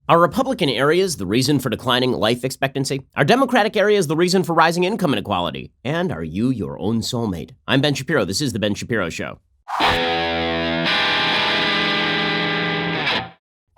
Are Republican areas the reason for declining life expectancy? Are Democratic areas the reason for rising income inequality? And are you your own soulmate? I'm Ben Shapiro. This is The Ben Shapiro Show.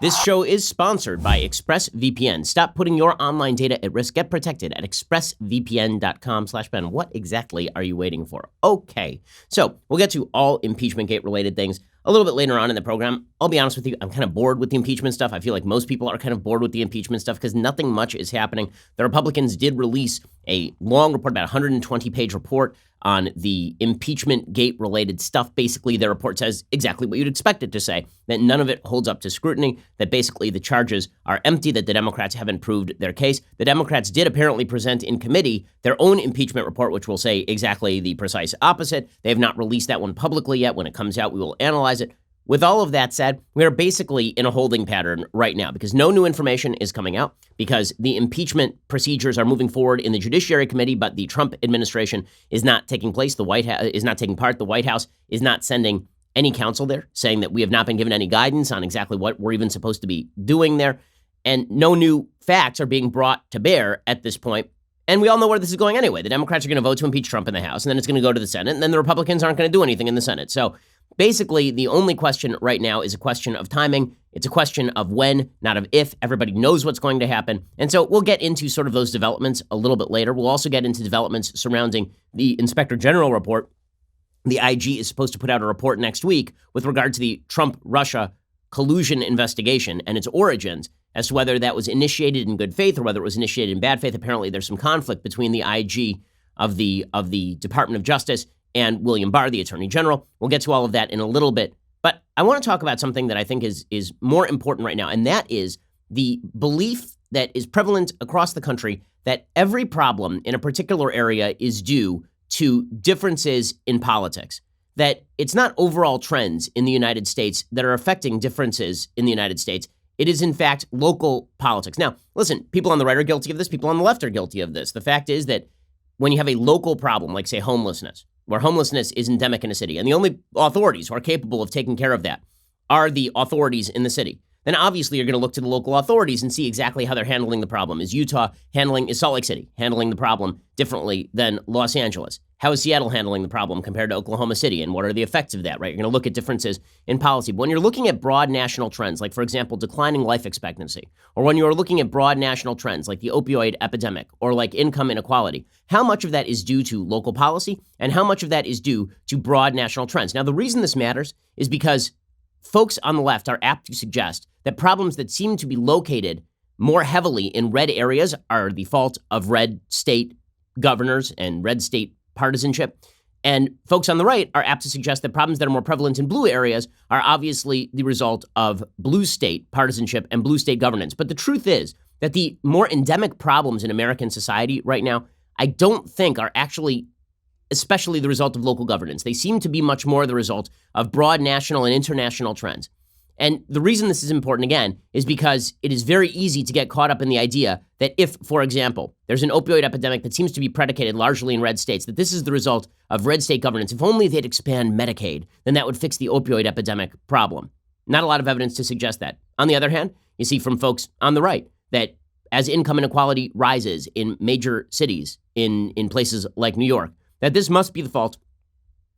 This show is sponsored by ExpressVPN. Stop putting your online data at risk. Get protected at expressvpn.com/Ben. What exactly are you waiting for? Okay, so we'll get to all impeachment gate related things a little bit later on in the program. I'll be honest with you, I'm kind of bored with the impeachment stuff. I feel like most people are kind of bored with the impeachment stuff because nothing much is happening. The Republicans did release a long report, about 120-page report on the impeachment gate related stuff. Basically, their report says exactly what you'd expect it to say, that none of it holds up to scrutiny, that basically the charges are empty, that the Democrats haven't proved their case. The Democrats did apparently present in committee their own impeachment report, which will say exactly the precise opposite. They have not released that one publicly yet. When it comes out, we will analyze it. With all of that said, we are basically in a holding pattern right now because no new information is coming out, because the impeachment procedures are moving forward in the Judiciary Committee, but the Trump administration is not taking place. The White House is not taking part. The White House is not sending any counsel there, saying that we have not been given any guidance on exactly what we're even supposed to be doing there. And no new facts are being brought to bear at this point. And we all know where this is going anyway. The Democrats are going to vote to impeach Trump in the House, and then it's going to go to the Senate, and then the Republicans aren't going to do anything in the Senate. So basically, the only question right now is a question of timing. It's a question of when, not of if. Everybody knows what's going to happen. And so we'll get into sort of those developments a little bit later. We'll also get into developments surrounding the Inspector General report. The IG is supposed to put out a report next week with regard to the Trump-Russia collusion investigation and its origins, as to whether that was initiated in good faith or whether it was initiated in bad faith. Apparently, there's some conflict between the IG of the Department of Justice and William Barr, the Attorney General. We'll get to all of that in a little bit. But I want to talk about something that I think is more important right now, and that is the belief that is prevalent across the country that every problem in a particular area is due to differences in politics, that it's not overall trends in the United States that are affecting differences in the United States. It is, in fact, local politics. Now, listen, people on the right are guilty of this. People on the left are guilty of this. The fact is that when you have a local problem, like, say, homelessness, where homelessness is endemic in a city, and the only authorities who are capable of taking care of that are the authorities in the city, then obviously you're going to look to the local authorities and see exactly how they're handling the problem. Is Salt Lake City handling the problem differently than Los Angeles? How is Seattle handling the problem compared to Oklahoma City? And what are the effects of that, right? You're going to look at differences in policy. But when you're looking at broad national trends, like, for example, declining life expectancy, or when you're looking at broad national trends like the opioid epidemic or like income inequality, how much of that is due to local policy and how much of that is due to broad national trends? Now, the reason this matters is because folks on the left are apt to suggest that problems that seem to be located more heavily in red areas are the fault of red state governors and red state partisanship. And folks on the right are apt to suggest that problems that are more prevalent in blue areas are obviously the result of blue state partisanship and blue state governance. But the truth is that the more endemic problems in American society right now, I don't think are actually especially the result of local governance. They seem to be much more the result of broad national and international trends. And the reason this is important, again, is because it is very easy to get caught up in the idea that if, for example, there's an opioid epidemic that seems to be predicated largely in red states, that this is the result of red state governance. If only they'd expand Medicaid, then that would fix the opioid epidemic problem. Not a lot of evidence to suggest that. On the other hand, you see from folks on the right that as income inequality rises in major cities, in places like New York, that this must be the fault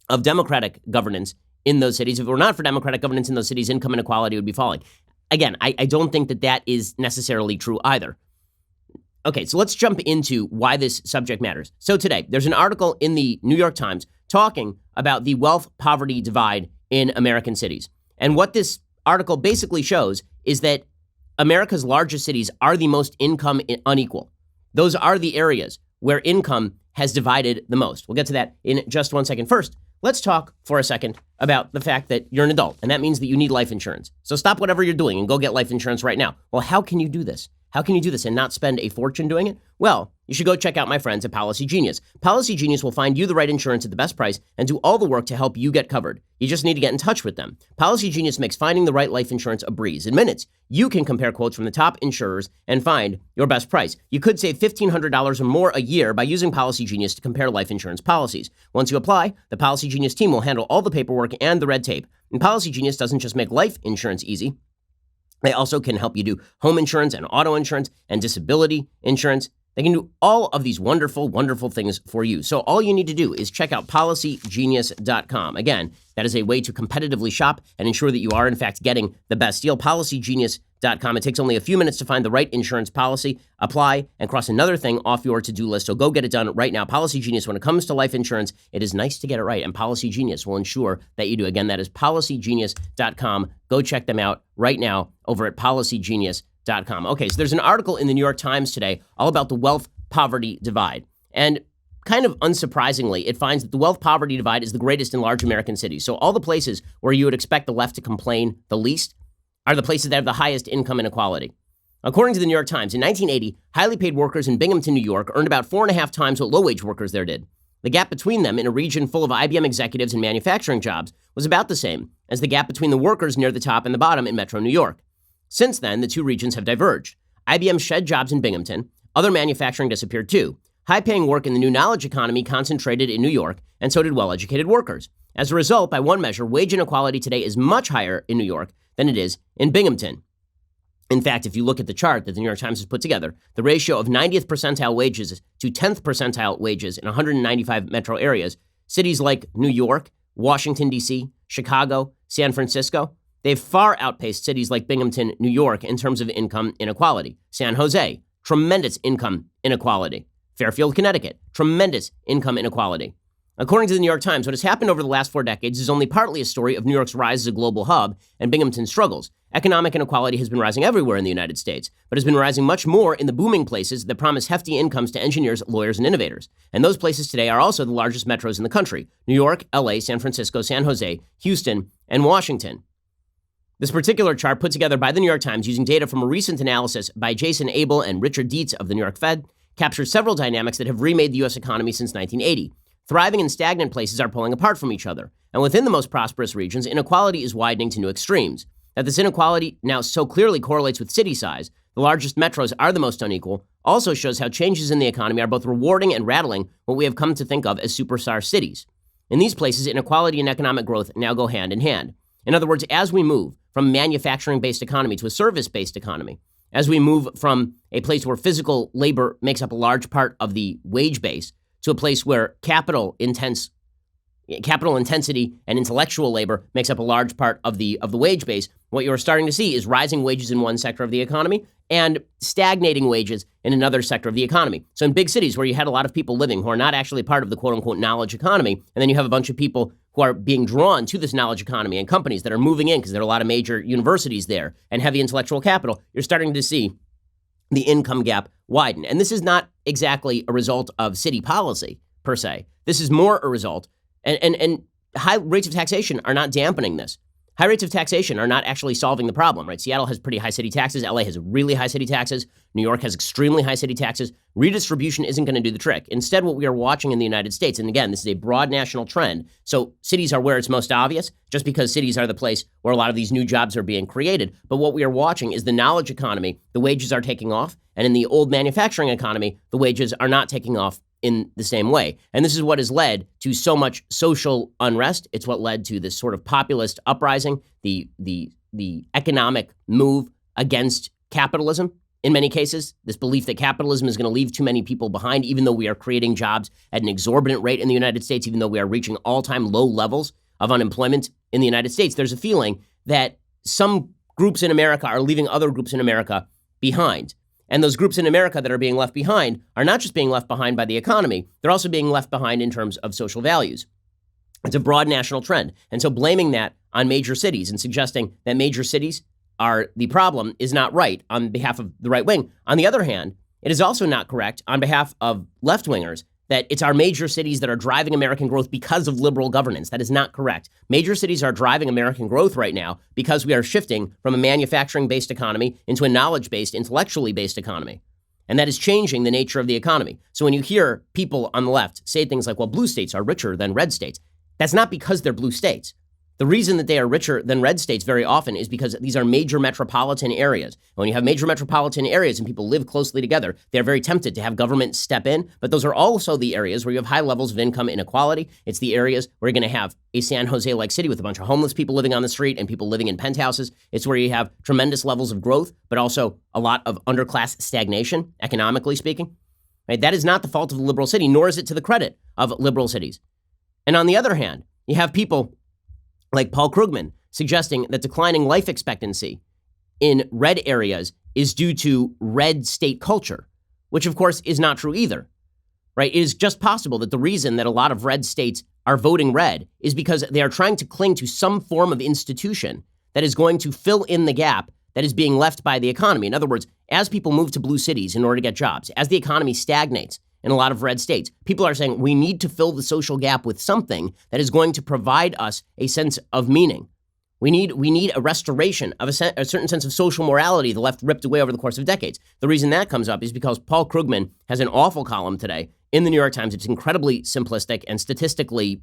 of Democratic governance in those cities. If it were not for Democratic governance in those cities, income inequality would be falling. Again, I don't think that that is necessarily true either. Okay, so let's jump into why this subject matters. So today, there's an article in the New York Times talking about the wealth-poverty divide in American cities. And what this article basically shows is that America's largest cities are the most income unequal. Those are the areas where income has divided the most. We'll get to that in just one second. First, let's talk for a second about the fact that you're an adult, and that means that you need life insurance. So stop whatever you're doing and go get life insurance right now. Well, how can you do this? How can you do this and not spend a fortune doing it? Well, you should go check out my friends at Policy Genius. Policy Genius will find you the right insurance at the best price and do all the work to help you get covered. You just need to get in touch with them. Policy Genius makes finding the right life insurance a breeze. In minutes, you can compare quotes from the top insurers and find your best price. You could save $1,500 or more a year by using Policy Genius to compare life insurance policies. Once you apply, the Policy Genius team will handle all the paperwork and the red tape. And Policy Genius doesn't just make life insurance easy. They also can help you do home insurance and auto insurance and disability insurance. They can do all of these wonderful, wonderful things for you. So all you need to do is check out PolicyGenius.com. Again, that is a way to competitively shop and ensure that you are, in fact, getting the best deal. PolicyGenius.com. It takes only a few minutes to find the right insurance policy, apply, and cross another thing off your to-do list. So go get it done right now. Policy Genius, when it comes to life insurance, it is nice to get it right, and Policy Genius will ensure that you do. Again, that is PolicyGenius.com. Go check them out right now over at PolicyGenius.com. Okay, so there's an article in the New York Times today all about the wealth-poverty divide. And kind of unsurprisingly, it finds that the wealth-poverty divide is the greatest in large American cities. So all the places where you would expect the left to complain the least are the places that have the highest income inequality. According to the New York Times, in 1980, highly paid workers in Binghamton, New York, earned about 4.5 times what low-wage workers there did. The gap between them in a region full of IBM executives and manufacturing jobs was about the same as the gap between the workers near the top and the bottom in Metro New York. Since then, the two regions have diverged. IBM shed jobs in Binghamton. Other manufacturing disappeared too. High-paying work in the new knowledge economy concentrated in New York, and so did well-educated workers. As a result, by one measure, wage inequality today is much higher in New York than it is in Binghamton. In fact, if you look at the chart that the New York Times has put together, the ratio of 90th percentile wages to 10th percentile wages in 195 metro areas, cities like New York, Washington, D.C., Chicago, San Francisco, they've far outpaced cities like Binghamton, New York, in terms of income inequality. San Jose, tremendous income inequality. Fairfield, Connecticut, tremendous income inequality. According to the New York Times, what has happened over the last 4 decades is only partly a story of New York's rise as a global hub and Binghamton's struggles. Economic inequality has been rising everywhere in the United States, but has been rising much more in the booming places that promise hefty incomes to engineers, lawyers, and innovators. And those places today are also the largest metros in the country: New York, LA, San Francisco, San Jose, Houston, and Washington. This particular chart, put together by the New York Times using data from a recent analysis by Jason Abel and Richard Dietz of the New York Fed, captures several dynamics that have remade the U.S. economy since 1980. Thriving and stagnant places are pulling apart from each other, and within the most prosperous regions, inequality is widening to new extremes. That this inequality now so clearly correlates with city size, the largest metros are the most unequal, also shows how changes in the economy are both rewarding and rattling what we have come to think of as superstar cities. In these places, inequality and economic growth now go hand in hand. In other words, as we move from a manufacturing-based economy to a service-based economy, as we move from a place where physical labor makes up a large part of the wage base to a place where capital intensity and intellectual labor makes up a large part of the wage base, what you're starting to see is rising wages in one sector of the economy and stagnating wages in another sector of the economy. So in big cities where you had a lot of people living who are not actually part of the quote-unquote knowledge economy, and then you have a bunch of people who are being drawn to this knowledge economy and companies that are moving in because there are a lot of major universities there and heavy intellectual capital, you're starting to see the income gap widen. And this is not exactly a result of city policy, per se. This is more a result, and high rates of taxation are not dampening this. High rates of taxation are not actually solving the problem, right? Seattle has pretty high city taxes. LA has really high city taxes. New York has extremely high city taxes. Redistribution isn't going to do the trick. Instead, what we are watching in the United States, and again, this is a broad national trend, so cities are where it's most obvious, just because cities are the place where a lot of these new jobs are being created. But what we are watching is the knowledge economy. The wages are taking off. And in the old manufacturing economy, the wages are not taking off in the same way. And this is what has led to so much social unrest. It's what led to this sort of populist uprising, the economic move against capitalism. In many cases, this belief that capitalism is going to leave too many people behind, even though we are creating jobs at an exorbitant rate in the United States, even though we are reaching all-time low levels of unemployment in the United States. There's a feeling that some groups in America are leaving other groups in America behind. And those groups in America that are being left behind are not just being left behind by the economy, they're also being left behind in terms of social values. It's a broad national trend. And so blaming that on major cities and suggesting that major cities are the problem is not right on behalf of the right wing. On the other hand, it is also not correct on behalf of left-wingers that it's our major cities that are driving American growth because of liberal governance. That is not correct. Major cities are driving American growth right now because we are shifting from a manufacturing-based economy into a knowledge-based, intellectually based economy. And that is changing the nature of the economy. So when you hear people on the left say things like, well, blue states are richer than red states, that's not because they're blue states. The reason that they are richer than red states very often is because these are major metropolitan areas. When you have major metropolitan areas and people live closely together, they're very tempted to have government step in. But those are also the areas where you have high levels of income inequality. It's the areas where you're going to have a San Jose-like city with a bunch of homeless people living on the street and people living in penthouses. It's where you have tremendous levels of growth, but also a lot of underclass stagnation, economically speaking. Right? That is not the fault of the liberal city, nor is it to the credit of liberal cities. And on the other hand, you have people like Paul Krugman suggesting that declining life expectancy in red areas is due to red state culture, which of course is not true either, right? It is just possible that the reason that a lot of red states are voting red is because they are trying to cling to some form of institution that is going to fill in the gap that is being left by the economy. In other words, as people move to blue cities in order to get jobs, as the economy stagnates in a lot of red states, people are saying we need to fill the social gap with something that is going to provide us a sense of meaning. We need a restoration of a certain sense of social morality the left ripped away over the course of decades. The reason that comes up is because Paul Krugman has an awful column today in the New York Times. It's incredibly simplistic and statistically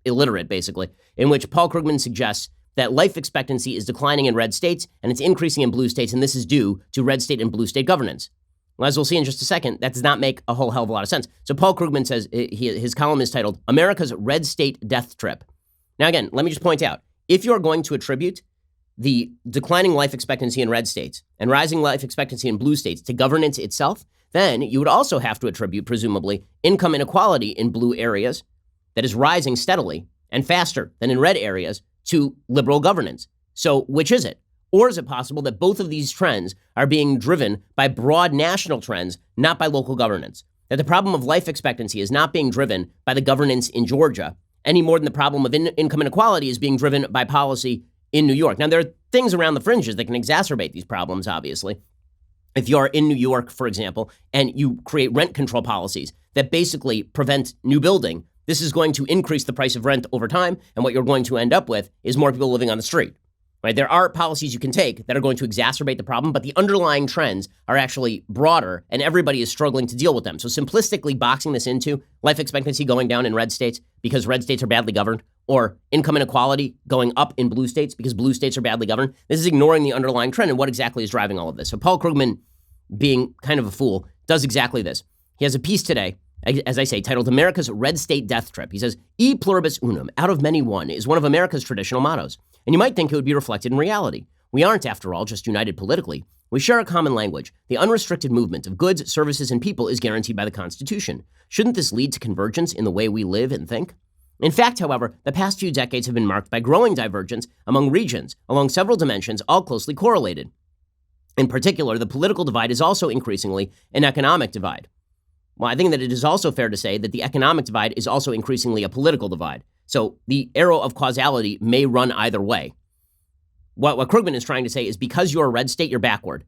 illiterate, basically, in which Paul Krugman suggests that life expectancy is declining in red states and it's increasing in blue states, and this is due to red state and blue state governance. Well, as we'll see in just a second, that does not make a whole hell of a lot of sense. So Paul Krugman says, his column is titled, America's Red State Death Trip. Now, again, let me just point out, if you're going to attribute the declining life expectancy in red states and rising life expectancy in blue states to governance itself, then you would also have to attribute, presumably, income inequality in blue areas that is rising steadily and faster than in red areas to liberal governance. So which is it? Or is it possible that both of these trends are being driven by broad national trends, not by local governance? That the problem of life expectancy is not being driven by the governance in Georgia any more than the problem of income inequality is being driven by policy in New York. Now, there are things around the fringes that can exacerbate these problems, obviously. If you are in New York, for example, and you create rent control policies that basically prevent new building, this is going to increase the price of rent over time, and what you're going to end up with is more people living on the street. Right? There are policies you can take that are going to exacerbate the problem, but the underlying trends are actually broader, and everybody is struggling to deal with them. So simplistically boxing this into life expectancy going down in red states because red states are badly governed, or income inequality going up in blue states because blue states are badly governed, this is ignoring the underlying trend and what exactly is driving all of this. So Paul Krugman, being kind of a fool, does exactly this. He has a piece today, as I say, titled America's Red State Death Trip. He says, E pluribus unum, out of many one, is one of America's traditional mottos. And you might think it would be reflected in reality. We aren't, after all, just united politically. We share a common language. The unrestricted movement of goods, services, and people is guaranteed by the Constitution. Shouldn't this lead to convergence in the way we live and think? In fact, however, the past few decades have been marked by growing divergence among regions along several dimensions, all closely correlated. In particular, the political divide is also increasingly an economic divide. Well, I think that it is also fair to say that the economic divide is also increasingly a political divide. So the arrow of causality may run either way. What Krugman is trying to say is because you're a red state, you're backward.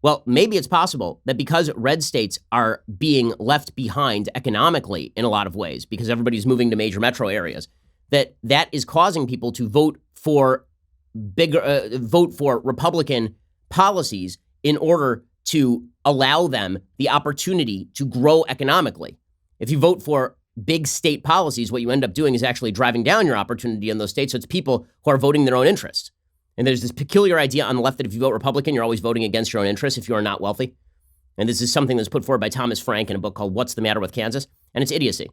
Well, maybe it's possible that because red states are being left behind economically in a lot of ways, because everybody's moving to major metro areas, that is causing people to vote for Republican policies in order to allow them the opportunity to grow economically. If you vote for big state policies, what you end up doing is actually driving down your opportunity in those states. So it's people who are voting their own interests. And there's this peculiar idea on the left that if you vote Republican, you're always voting against your own interests if you are not wealthy. And this is something that's put forward by Thomas Frank in a book called What's the Matter with Kansas? And it's idiocy.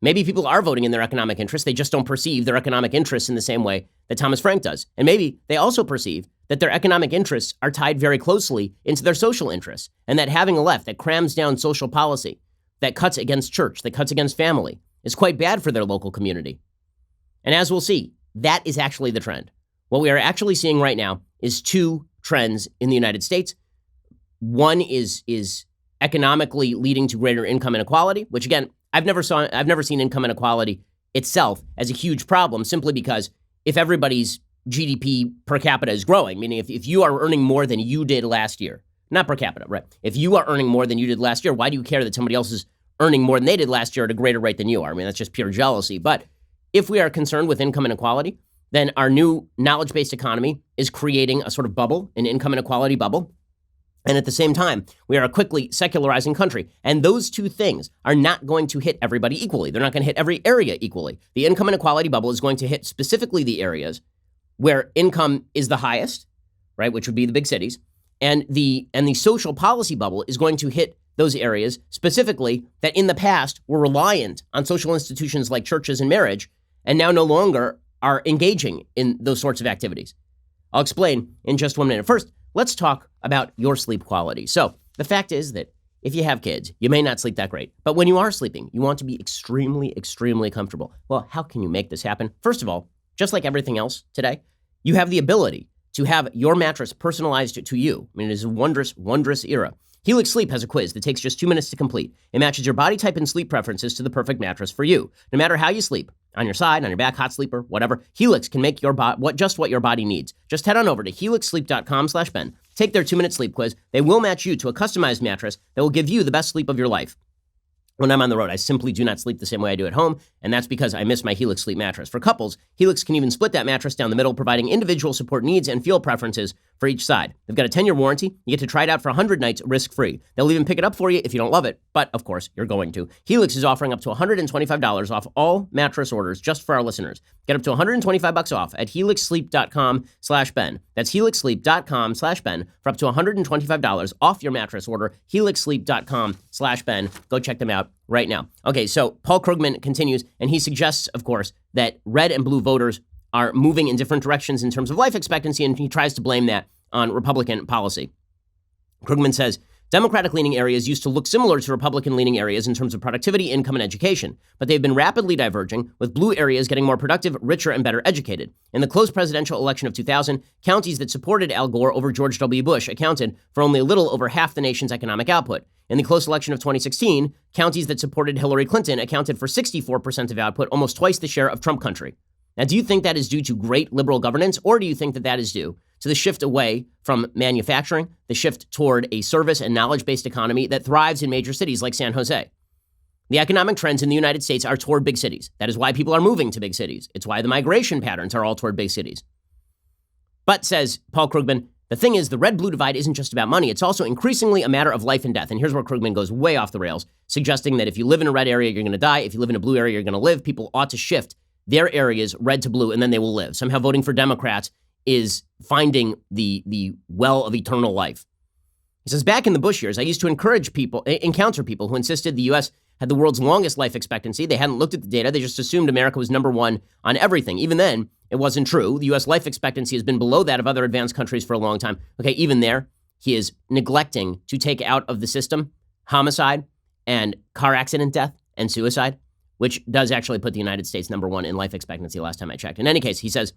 Maybe people are voting in their economic interests. They just don't perceive their economic interests in the same way that Thomas Frank does. And maybe they also perceive that their economic interests are tied very closely into their social interests, and that having a left that crams down social policy, that cuts against church, that cuts against family, is quite bad for their local community. And as we'll see, that is actually the trend. What we are actually seeing right now is two trends in the United States. One is economically leading to greater income inequality, which again, I've never seen income inequality itself as a huge problem, simply because if everybody's GDP per capita is growing, meaning if you are earning more than you did last year, not per capita, right? If you are earning more than you did last year, why do you care that somebody else is earning more than they did last year at a greater rate than you are? I mean, that's just pure jealousy. But if we are concerned with income inequality, then our new knowledge-based economy is creating a sort of bubble, an income inequality bubble. And at the same time, we are a quickly secularizing country. And those two things are not going to hit everybody equally. They're not going to hit every area equally. The income inequality bubble is going to hit specifically the areas where income is the highest, right, which would be the big cities. And the social policy bubble is going to hit those areas specifically that in the past were reliant on social institutions like churches and marriage, and now no longer are engaging in those sorts of activities. I'll explain in just 1 minute. First, let's talk about your sleep quality. So the fact is that if you have kids, you may not sleep that great. But when you are sleeping, you want to be extremely, extremely comfortable. Well, how can you make this happen? First of all, just like everything else today, you have the ability to have your mattress personalized to you. I mean, it is a wondrous, wondrous era. Helix Sleep has a quiz that takes just 2 minutes to complete. It matches your body type and sleep preferences to the perfect mattress for you. No matter how you sleep, on your side, on your back, hot sleeper, whatever, Helix can make your just what your body needs. Just head on over to helixsleep.com/Ben. Take their 2-minute sleep quiz. They will match you to a customized mattress that will give you the best sleep of your life. When I'm on the road, I simply do not sleep the same way I do at home, and that's because I miss my Helix Sleep mattress. For couples, Helix can even split that mattress down the middle, providing individual support needs and feel preferences for each side. They've got a 10-year warranty. You get to try it out for 100 nights risk-free. They'll even pick it up for you if you don't love it, but of course, you're going to. Helix is offering up to $125 off all mattress orders just for our listeners. Get up to $125 off at helixsleep.com/Ben. That's helixsleep.com/Ben for up to $125 off your mattress order. helixsleep.com/Ben. Go check them out right now. Okay, so Paul Krugman continues, and he suggests, of course, that red and blue voters are moving in different directions in terms of life expectancy, and he tries to blame that on Republican policy. Krugman says, Democratic-leaning areas used to look similar to Republican-leaning areas in terms of productivity, income, and education, but they've been rapidly diverging, with blue areas getting more productive, richer, and better educated. In the close presidential election of 2000, counties that supported Al Gore over George W. Bush accounted for only a little over half the nation's economic output. In the close election of 2016, counties that supported Hillary Clinton accounted for 64% of output, almost twice the share of Trump country. Now, do you think that is due to great liberal governance, or do you think that that is due to the shift away from manufacturing, the shift toward a service and knowledge-based economy that thrives in major cities like San Jose? The economic trends in the United States are toward big cities. That is why people are moving to big cities. It's why the migration patterns are all toward big cities. But, says Paul Krugman, the thing is, the red-blue divide isn't just about money. It's also increasingly a matter of life and death. And here's where Krugman goes way off the rails, suggesting that if you live in a red area, you're going to die. If you live in a blue area, you're going to live. People ought to shift their areas red to blue, and then they will live. Somehow voting for Democrats is finding the well of eternal life. He says, back in the Bush years, I used to encounter people who insisted the U.S. had the world's longest life expectancy. They hadn't looked at the data. They just assumed America was number one on everything. Even then, it wasn't true. The U.S. life expectancy has been below that of other advanced countries for a long time. Okay, even there, he is neglecting to take out of the system homicide and car accident death and suicide, which does actually put the United States number one in life expectancy last time I checked. In any case, he says,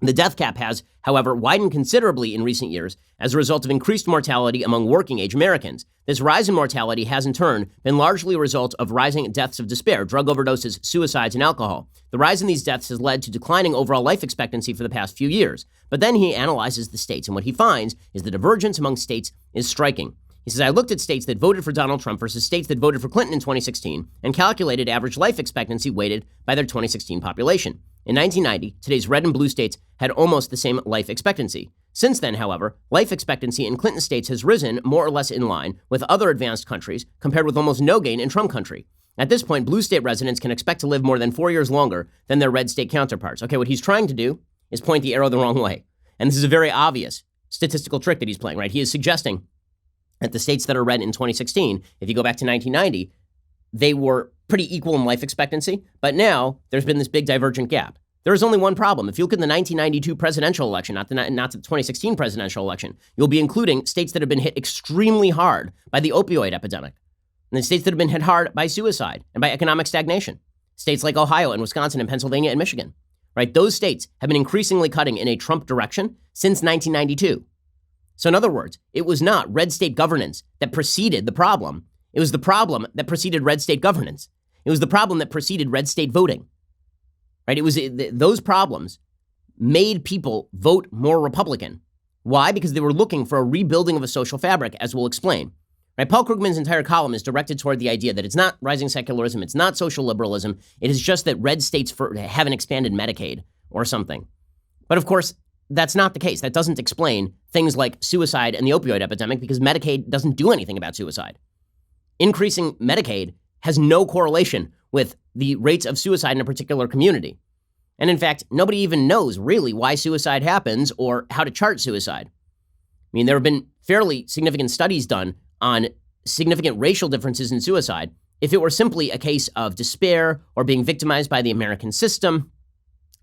the death cap has, however, widened considerably in recent years as a result of increased mortality among working-age Americans. This rise in mortality has, in turn, been largely a result of rising deaths of despair, drug overdoses, suicides, and alcohol. The rise in these deaths has led to declining overall life expectancy for the past few years. But then he analyzes the states, and what he finds is the divergence among states is striking. He says, I looked at states that voted for Donald Trump versus states that voted for Clinton in 2016 and calculated average life expectancy weighted by their 2016 population. In 1990, today's red and blue states had almost the same life expectancy. Since then, however, life expectancy in Clinton states has risen more or less in line with other advanced countries, compared with almost no gain in Trump country. At this point, blue state residents can expect to live more than 4 years longer than their red state counterparts. Okay, what he's trying to do is point the arrow the wrong way. And this is a very obvious statistical trick that he's playing, right? He is suggesting that the states that are red in 2016, if you go back to 1990, they were pretty equal in life expectancy, but now there's been this big divergent gap. There is only one problem. If you look at the 1992 presidential election, not the 2016 presidential election, you'll be including states that have been hit extremely hard by the opioid epidemic, and the states that have been hit hard by suicide and by economic stagnation. States like Ohio and Wisconsin and Pennsylvania and Michigan, right? Those states have been increasingly cutting in a Trump direction since 1992. So in other words, it was not red state governance that preceded the problem. It was the problem that preceded red state governance. It was the problem that preceded red state voting, right? It was those problems made people vote more Republican. Why? Because they were looking for a rebuilding of a social fabric, as we'll explain. Right? Paul Krugman's entire column is directed toward the idea that it's not rising secularism, it's not social liberalism, it is just that red states haven't expanded Medicaid or something. But of course, that's not the case. That doesn't explain things like suicide and the opioid epidemic because Medicaid doesn't do anything about suicide. Increasing Medicaid has no correlation with the rates of suicide in a particular community. And in fact, nobody even knows really why suicide happens or how to chart suicide. I mean, there have been fairly significant studies done on significant racial differences in suicide. If it were simply a case of despair or being victimized by the American system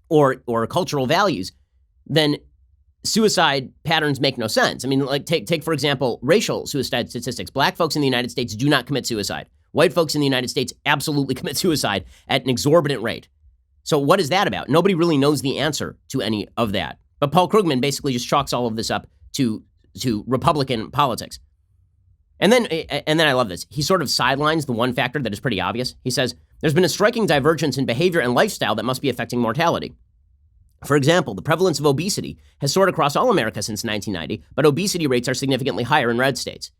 or cultural values, then suicide patterns make no sense. I mean, like take for example, racial suicide statistics. Black folks in the United States do not commit suicide. White folks in the United States absolutely commit suicide at an exorbitant rate. So what is that about? Nobody really knows the answer to any of that. But Paul Krugman basically just chalks all of this up to Republican politics. And then I love this. He sort of sidelines the one factor that is pretty obvious. He says, there's been a striking divergence in behavior and lifestyle that must be affecting mortality. For example, the prevalence of obesity has soared across all America since 1990, but obesity rates are significantly higher in red states.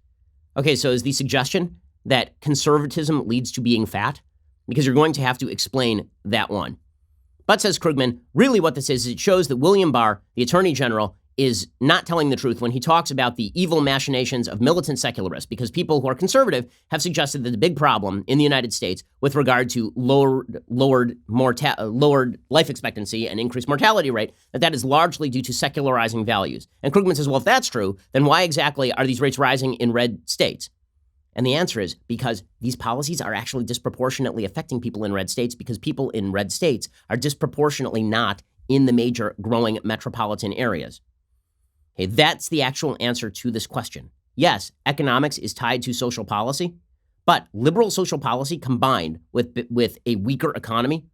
Okay, so is the suggestion that conservatism leads to being fat? Because you're going to have to explain that one. But, says Krugman, really what this is it shows that William Barr, the Attorney General, is not telling the truth when he talks about the evil machinations of militant secularists, because people who are conservative have suggested that the big problem in the United States with regard to lowered life expectancy and increased mortality rate, that is largely due to secularizing values. And Krugman says, well, if that's true, then why exactly are these rates rising in red states? And the answer is because these policies are actually disproportionately affecting people in red states because people in red states are disproportionately not in the major growing metropolitan areas. Okay, that's the actual answer to this question. Yes, economics is tied to social policy, but liberal social policy combined with a weaker economy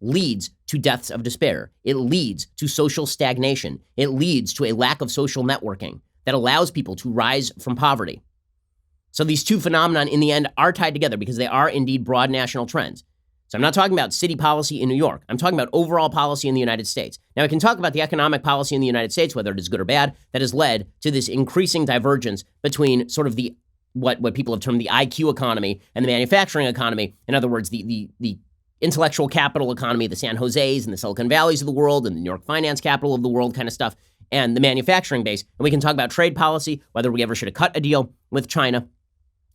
leads to deaths of despair. It leads to social stagnation. It leads to a lack of social networking that allows people to rise from poverty. So these two phenomena in the end are tied together because they are indeed broad national trends. So I'm not talking about city policy in New York. I'm talking about overall policy in the United States. Now, I can talk about the economic policy in the United States, whether it is good or bad, that has led to this increasing divergence between sort of the what people have termed the IQ economy and the manufacturing economy. In other words, the intellectual capital economy, the San Jose's and the Silicon Valleys of the world and the New York finance capital of the world kind of stuff, and the manufacturing base. And we can talk about trade policy, whether we ever should have cut a deal with China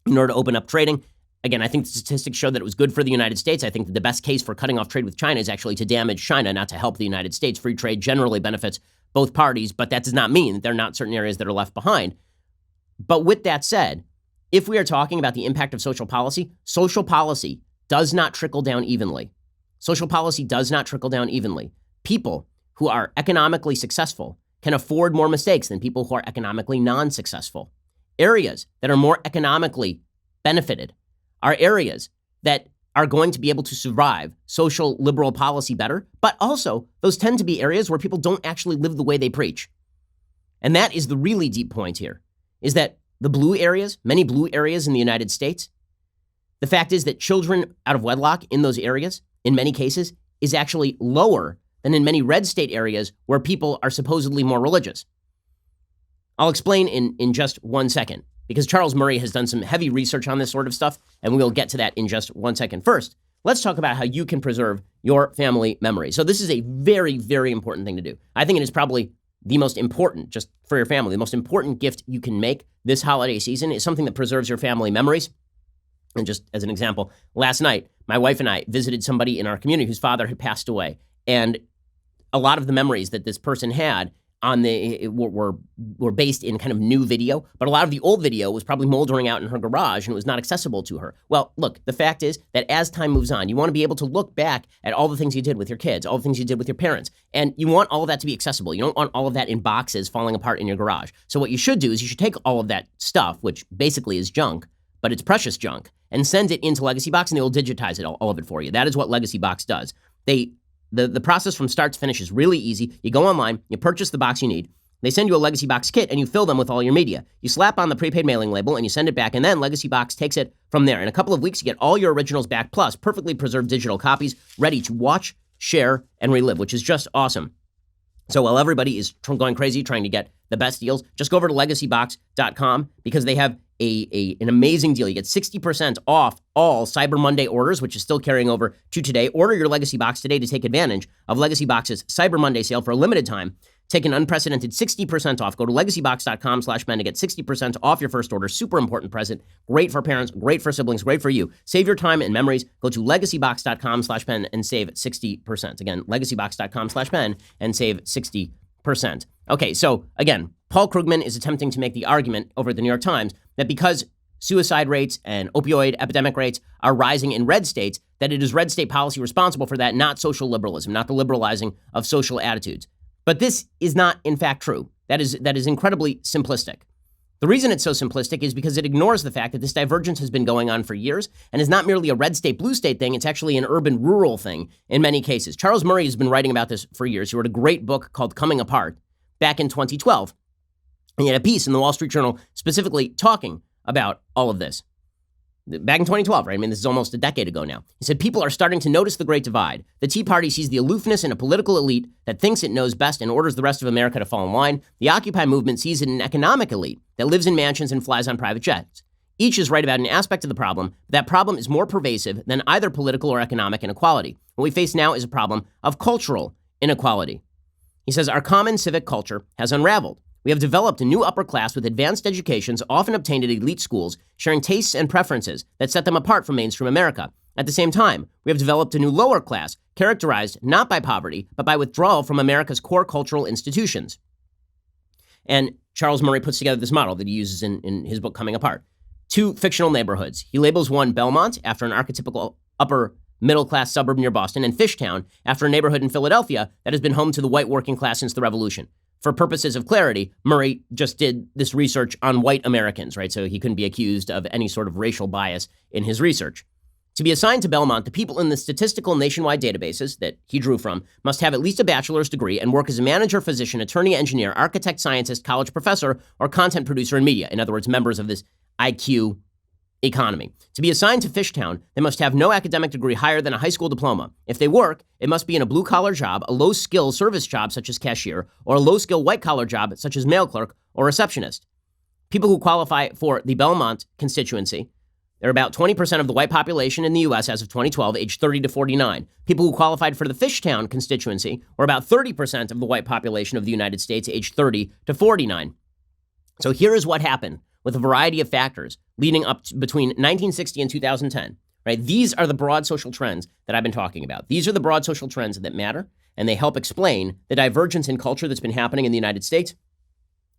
in order to open up trading. Again, I think the statistics show that it was good for the United States. I think that the best case for cutting off trade with China is actually to damage China, not to help the United States. Free trade generally benefits both parties, but that does not mean that there are not certain areas that are left behind. But with that said, if we are talking about the impact of social policy does not trickle down evenly. Social policy does not trickle down evenly. People who are economically successful can afford more mistakes than people who are economically non-successful. Areas that are more economically benefited are areas that are going to be able to survive social liberal policy better, but also those tend to be areas where people don't actually live the way they preach. And that is the really deep point here, is that the blue areas, many blue areas in the United States, the fact is that children out of wedlock in those areas, in many cases, is actually lower than in many red state areas where people are supposedly more religious. I'll explain in just 1 second, because Charles Murray has done some heavy research on this sort of stuff, and we'll get to that in just 1 second. First, let's talk about how you can preserve your family memory. So this is a very, very important thing to do. I think it is probably the most important, just for your family, the most important gift you can make this holiday season is something that preserves your family memories. And just as an example, last night, my wife and I visited somebody in our community whose father had passed away. And a lot of the memories that this person had were based in kind of new video, but a lot of the old video was probably moldering out in her garage and it was not accessible to her. Well, look, the fact is that as time moves on, you want to be able to look back at all the things you did with your kids, all the things you did with your parents, and you want all of that to be accessible. You don't want all of that in boxes falling apart in your garage. So what you should do is you should take all of that stuff, which basically is junk, but it's precious junk, and send it into Legacy Box and they will digitize it, all of it for you. That is what Legacy Box does. The process from start to finish is really easy. You go online, you purchase the box you need. They send you a Legacy Box kit and you fill them with all your media. You slap on the prepaid mailing label and you send it back, and then Legacy Box takes it from there. In a couple of weeks, you get all your originals back, plus perfectly preserved digital copies ready to watch, share, and relive, which is just awesome. So while everybody is going crazy trying to get the best deals, just go over to legacybox.com because they have an amazing deal. You get 60% off all Cyber Monday orders, which is still carrying over to today. Order your Legacy Box today to take advantage of Legacy Box's Cyber Monday sale for a limited time. Take an unprecedented 60% off. Go to legacybox.com/Ben to get 60% off your first order. Super important present. Great for parents, great for siblings, great for you. Save your time and memories. Go to legacybox.com/Ben and save 60%. Again, legacybox.com/Ben and save 60%. Okay, so again, Paul Krugman is attempting to make the argument over at the New York Times that because suicide rates and opioid epidemic rates are rising in red states, that it is red state policy responsible for that, not social liberalism, not the liberalizing of social attitudes. But this is not, in fact, true. That is incredibly simplistic. The reason it's so simplistic is because it ignores the fact that this divergence has been going on for years and is not merely a red state, blue state thing. It's actually an urban-rural thing in many cases. Charles Murray has been writing about this for years. He wrote a great book called Coming Apart back in 2012. And he had a piece in the Wall Street Journal specifically talking about all of this. Back in 2012, right? I mean, this is almost a decade ago now. He said, people are starting to notice the Great Divide. The Tea Party sees the aloofness in a political elite that thinks it knows best and orders the rest of America to fall in line. The Occupy movement sees it in an economic elite that lives in mansions and flies on private jets. Each is right about an aspect of the problem, but that problem is more pervasive than either political or economic inequality. What we face now is a problem of cultural inequality. He says, our common civic culture has unraveled. We have developed a new upper class with advanced educations often obtained at elite schools, sharing tastes and preferences that set them apart from mainstream America. At the same time, we have developed a new lower class, characterized not by poverty, but by withdrawal from America's core cultural institutions. And Charles Murray puts together this model that he uses in his book, Coming Apart. 2 fictional neighborhoods. He labels one Belmont, after an archetypical upper middle-class suburb near Boston, and Fishtown, after a neighborhood in Philadelphia that has been home to the white working class since the Revolution. For purposes of clarity, Murray just did this research on white Americans, right? So he couldn't be accused of any sort of racial bias in his research. To be assigned to Belmont, the people in the statistical nationwide databases that he drew from must have at least a bachelor's degree and work as a manager, physician, attorney, engineer, architect, scientist, college professor, or content producer in media. In other words, members of this IQ economy. To be assigned to Fishtown, they must have no academic degree higher than a high school diploma. If they work, it must be in a blue-collar job, a low-skill service job such as cashier, or a low-skill white-collar job such as mail clerk or receptionist. People who qualify for the Belmont constituency, they're about 20% of the white population in the U.S. as of 2012, aged 30 to 49. People who qualified for the Fishtown constituency were about 30% of the white population of the United States, aged 30 to 49. So here is what happened with a variety of factors leading up to between 1960 and 2010, right? These are the broad social trends that I've been talking about. These are the broad social trends that matter, and they help explain the divergence in culture that's been happening in the United States.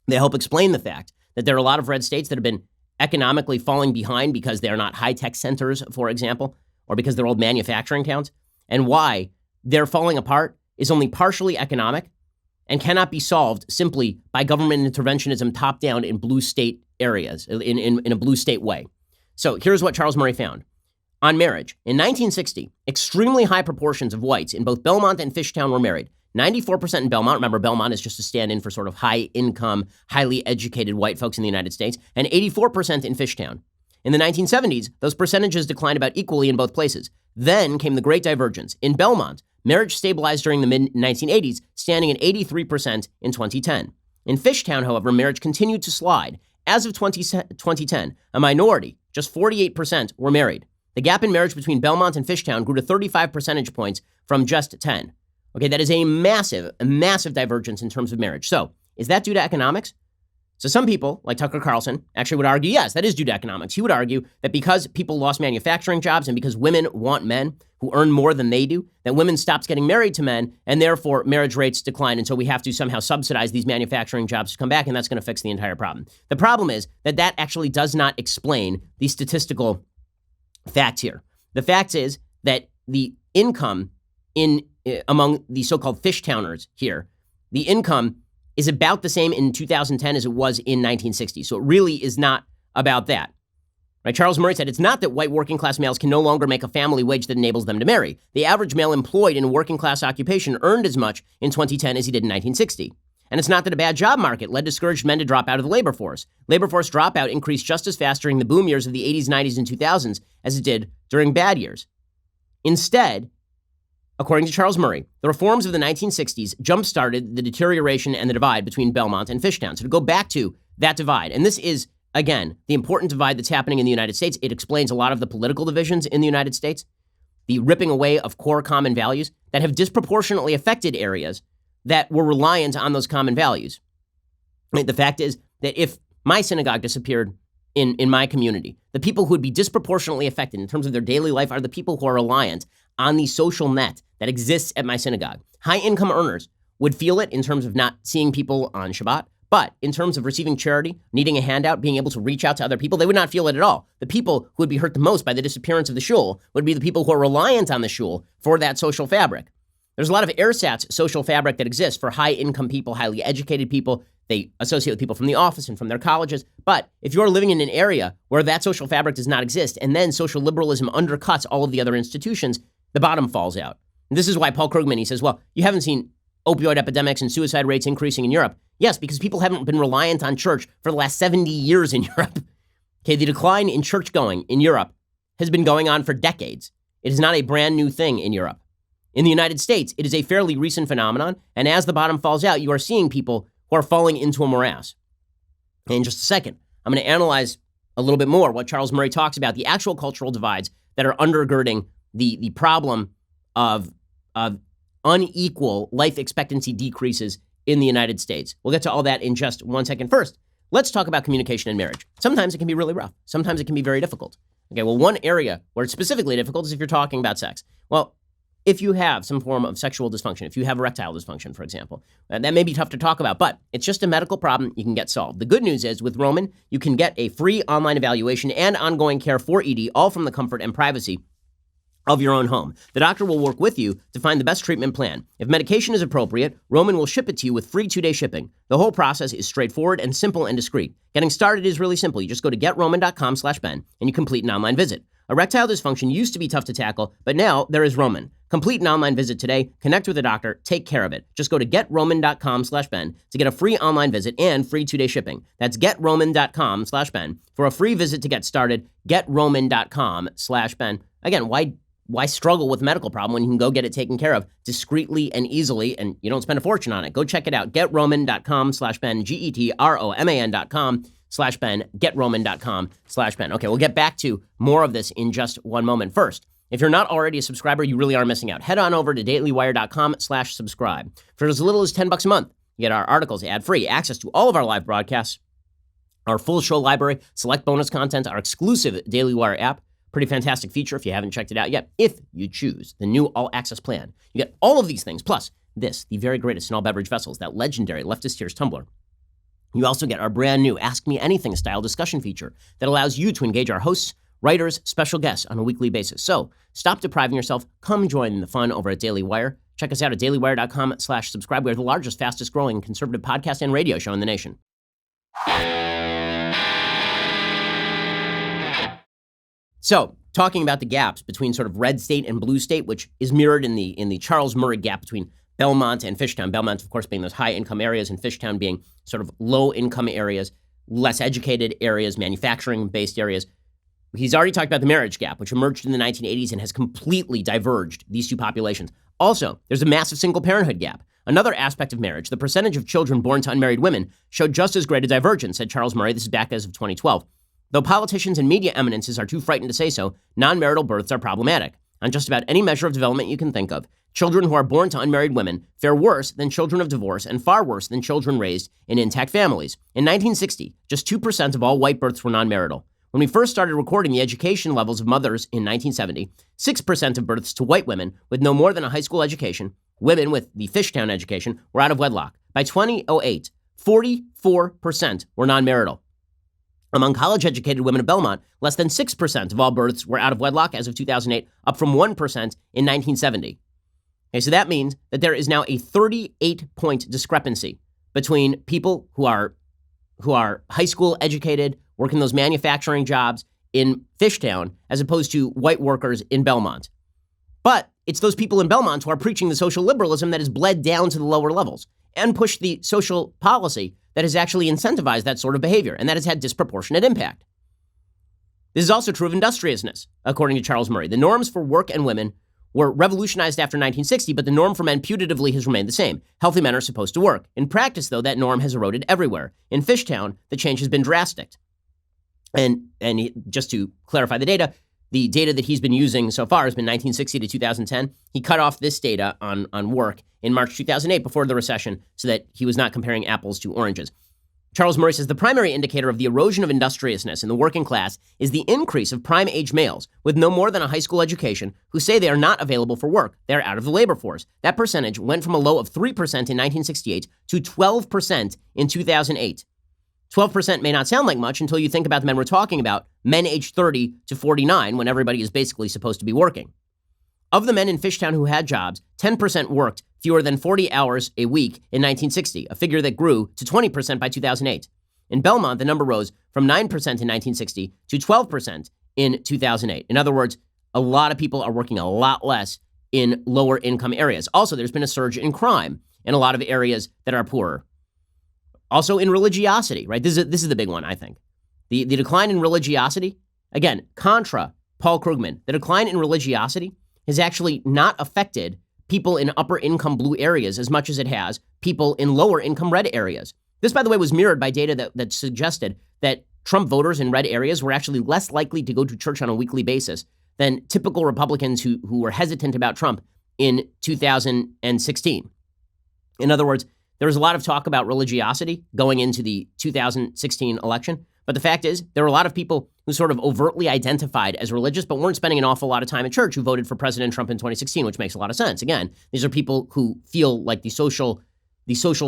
They help explain the fact that there are a lot of red states that have been economically falling behind because they're not high-tech centers, for example, or because they're old manufacturing towns, and why they're falling apart is only partially economic and cannot be solved simply by government interventionism top-down in blue state areas, in a blue state way. So here's what Charles Murray found. On marriage, in 1960, extremely high proportions of whites in both Belmont and Fishtown were married. 94% in Belmont, remember Belmont is just a stand-in for sort of high-income, highly educated white folks in the United States, and 84% in Fishtown. In the 1970s, those percentages declined about equally in both places. Then came the Great Divergence. In Belmont, marriage stabilized during the mid-1980s, standing at 83% in 2010. In Fishtown, however, marriage continued to slide. As of 2010, a minority, just 48%, were married. The gap in marriage between Belmont and Fishtown grew to 35 percentage points from just 10. Okay, that is a massive divergence in terms of marriage. So, is that due to economics? So some people, like Tucker Carlson, actually would argue, yes, that is due to economics. He would argue that because people lost manufacturing jobs and because women want men who earn more than they do, that women stopped getting married to men, and therefore marriage rates decline, and so we have to somehow subsidize these manufacturing jobs to come back, and that's going to fix the entire problem. The problem is that that actually does not explain the statistical facts here. The fact is that the income among the so-called Fishtowners here, the income is about the same in 2010 as it was in 1960. So it really is not about that. Right? Charles Murray said, it's not that white working class males can no longer make a family wage that enables them to marry. The average male employed in a working class occupation earned as much in 2010 as he did in 1960. And it's not that a bad job market led discouraged men to drop out of the labor force. Labor force dropout increased just as fast during the boom years of the 80s, 90s, and 2000s as it did during bad years. Instead, according to Charles Murray, the reforms of the 1960s jump-started the deterioration and the divide between Belmont and Fishtown. So to go back to that divide, and this is, again, the important divide that's happening in the United States. It explains a lot of the political divisions in the United States, the ripping away of core common values that have disproportionately affected areas that were reliant on those common values. Right? The fact is that if my synagogue disappeared in my community, the people who would be disproportionately affected in terms of their daily life are the people who are reliant on the social net that exists at my synagogue. High-income earners would feel it in terms of not seeing people on Shabbat, but in terms of receiving charity, needing a handout, being able to reach out to other people, they would not feel it at all. The people who would be hurt the most by the disappearance of the shul would be the people who are reliant on the shul for that social fabric. There's a lot of ersatz social fabric that exists for high-income people, highly educated people. They associate with people from the office and from their colleges. But if you're living in an area where that social fabric does not exist, and then social liberalism undercuts all of the other institutions, the bottom falls out. And this is why Paul Krugman, he says, well, you haven't seen opioid epidemics and suicide rates increasing in Europe. Yes, because people haven't been reliant on church for the last 70 years in Europe. Okay, the decline in church going in Europe has been going on for decades. It is not a brand new thing in Europe. In the United States, it is a fairly recent phenomenon, and as the bottom falls out, you are seeing people who are falling into a morass. In just a second, I'm going to analyze a little bit more what Charles Murray talks about, the actual cultural divides that are undergirding the problem of unequal life expectancy decreases in the United States. We'll get to all that in just 1 second. First, let's talk about communication in marriage. Sometimes it can be really rough. Sometimes it can be very difficult. Okay, well, one area where it's specifically difficult is if you're talking about sex. Well, if you have some form of sexual dysfunction, if you have erectile dysfunction, for example, that may be tough to talk about, but it's just a medical problem you can get solved. The good news is with Roman, you can get a free online evaluation and ongoing care for ED, all from the comfort and privacy of your own home. The doctor will work with you to find the best treatment plan. If medication is appropriate, Roman will ship it to you with free 2-day shipping. The whole process is straightforward and simple and discreet. Getting started is really simple. You just go to GetRoman.com/Ben and you complete an online visit. Erectile dysfunction used to be tough to tackle, but now there is Roman. Complete an online visit today, connect with a doctor, take care of it. Just go to GetRoman.com/Ben to get a free online visit and free 2-day shipping. That's GetRoman.com/Ben for a free visit to get started. GetRoman.com/Ben. Again, why struggle with a medical problem when you can go get it taken care of discreetly and easily, and you don't spend a fortune on it? Go check it out. GetRoman.com/Ben, GetRoman.com/Ben, GetRoman.com/Ben. Okay, we'll get back to more of this in just one moment. First, if you're not already a subscriber, you really are missing out. Head on over to dailywire.com/subscribe. For as little as $10 a month, you get our articles ad-free, access to all of our live broadcasts, our full show library, select bonus content, our exclusive Daily Wire app. Pretty fantastic feature if you haven't checked it out yet. If you choose the new all-access plan, you get all of these things, plus this, the very greatest in all beverage vessels, that legendary Leftist Tears tumbler. You also get our brand new Ask Me Anything style discussion feature that allows you to engage our hosts, writers, special guests on a weekly basis. So stop depriving yourself. Come join the fun over at Daily Wire. Check us out at dailywire.com/subscribe. We're the largest, fastest growing conservative podcast and radio show in the nation. So, talking about the gaps between sort of red state and blue state, which is mirrored in the Charles Murray gap between Belmont and Fishtown. Belmont, of course, being those high-income areas, and Fishtown being sort of low-income areas, less educated areas, manufacturing-based areas. He's already talked about the marriage gap, which emerged in the 1980s and has completely diverged these two populations. Also, there's a massive single parenthood gap. Another aspect of marriage, the percentage of children born to unmarried women, showed just as great a divergence, said Charles Murray. This is back as of 2012. Though politicians and media eminences are too frightened to say so, non-marital births are problematic. On just about any measure of development you can think of, children who are born to unmarried women fare worse than children of divorce and far worse than children raised in intact families. In 1960, just 2% of all white births were non-marital. When we first started recording the education levels of mothers in 1970, 6% of births to white women with no more than a high school education, women with the Fishtown education, were out of wedlock. By 2008, 44% were non-marital. Among college-educated women of Belmont, less than 6% of all births were out of wedlock as of 2008, up from 1% in 1970. Okay, so that means that there is now a 38-point discrepancy between people who are high school educated, working those manufacturing jobs in Fishtown, as opposed to white workers in Belmont. But it's those people in Belmont who are preaching the social liberalism that has bled down to the lower levels and pushed the social policy that has actually incentivized that sort of behavior, and that has had disproportionate impact. This is also true of industriousness, according to Charles Murray. The norms for work and women were revolutionized after 1960, but the norm for men putatively has remained the same. Healthy men are supposed to work. In practice, though, that norm has eroded everywhere. In Fishtown, the change has been drastic. And just to clarify the data, the data that he's been using so far has been 1960 to 2010. He cut off this data on work in March 2008 before the recession so that he was not comparing apples to oranges. Charles Murray says the primary indicator of the erosion of industriousness in the working class is the increase of prime-age males with no more than a high school education who say they are not available for work. They are out of the labor force. That percentage went from a low of 3% in 1968 to 12% in 2008. 12% may not sound like much until you think about the men we're talking about, men aged 30 to 49, when everybody is basically supposed to be working. Of the men in Fishtown who had jobs, 10% worked fewer than 40 hours a week in 1960, a figure that grew to 20% by 2008. In Belmont, the number rose from 9% in 1960 to 12% in 2008. In other words, a lot of people are working a lot less in lower income areas. Also, there's been a surge in crime in a lot of areas that are poorer. Also in religiosity, right? This is the big one, I think. The decline in religiosity, again, contra Paul Krugman, the decline in religiosity has actually not affected people in upper income blue areas as much as it has people in lower income red areas. This, by the way, was mirrored by data that suggested that Trump voters in red areas were actually less likely to go to church on a weekly basis than typical Republicans who were hesitant about Trump in 2016. In other words, there was a lot of talk about religiosity going into the 2016 election. But the fact is, there were a lot of people who sort of overtly identified as religious, but weren't spending an awful lot of time at church who voted for President Trump in 2016, which makes a lot of sense. Again, these are people who feel like the social